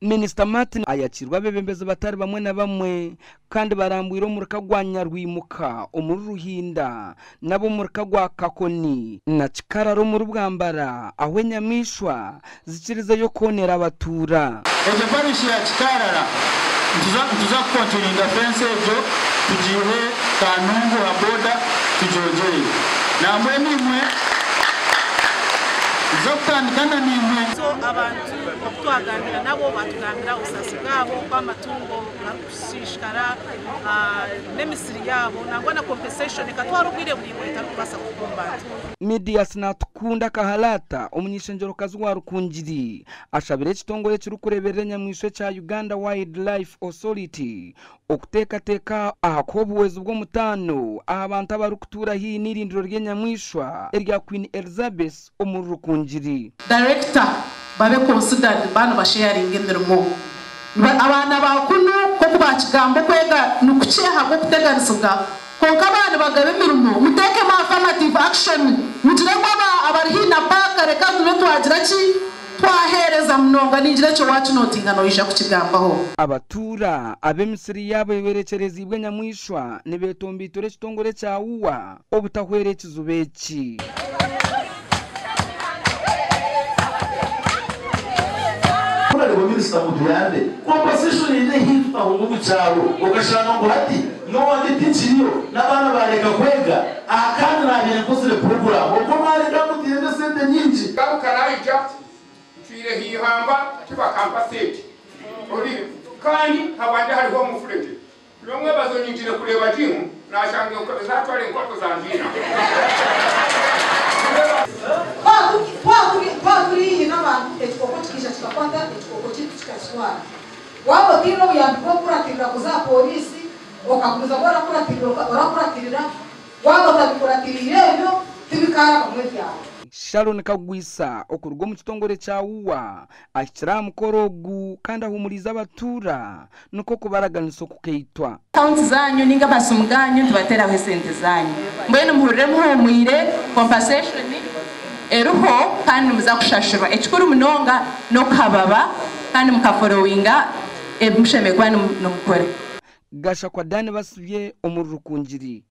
Minister Martin ayakirwa bebembeze batari bamwe na bamwe kandi barambwira mu rukagwanya rwimuka umuri Ruhinda nabo mu rukagwa Kakoni na Kikararo mu Rubwambara aho Nyamishwa zikiriza yo konera abatura eje parish ya Kikarara tuza kontininga fence ejo tugiwe Kanungu aboda tujojeye namwe nimwe zokutandikana nimwe so abantu okutwaganira nabo batugambira usasi bwabo kw'amatungo nakushishikara n'emisiri yabo nangwa na compensation katwarubwire buri mweta kubasa kukumbata media sinatukunda kahalata umunyishengerokazi wa Rukungiri ashabire kitongole kirukureberera Nyamwishe cha Uganda Wildlife Authority okutekateka ahakobuwezo bwo mutano abantu abarukutura hii nirindiro rye Nyamwishwa erya Queen Elizabeth omuri Rukungiri director babe considered bana basharing imirimo abana bakunu ko kubakigambo kwega nukuceha ko kuteganisuka konka abana bagabe imirimo muteke ma affirmative action mutire kwaba abarihina paka reka tube twagira ki twahereza mnonga ninjire cyo wacu notingano isha kukigambaho abatura abemisiri yabo berekereza ibwe Nyamwishwa nibetombitore kitongore cya uwa obutahwerekizo beki Minister Mutuyande compensation ine hifa mu cyaro ugashaka ngo hati no wanditiriyo nabana bareka kwega akandi nabire kozire program uko mwareka mutinde sente nyinji karukarayija twire hihamba kiba compensate ori kandi habanje hariho mufurete bamwe bazonyinjire kureba timu nashangiye ko bizatwara inkoto zambira Kwakuri n'abantu ekoko tukisha tukakwata ekoko kikashwara wabo tiro yandiko kuratirira kuza polisi okakuza bora kuratirira wabo tabikuratirira ibyo tibikara bamwe byabo Sharon Kagwisa okurwo mu kitongore cya uwa akira mukorogu kandi ahumuriza abatura nuko kubaraganiso kukeitwa account zanyu ninga basumganyu tubatera we sente zanyu mbene muhurire muhumwire compensation eruho kandi muza kushashirwa ekikuru munonga no kababa kandi mukaforowinga emushemegwa no mukore gasha kwa Dani basubye omuri Rukungiri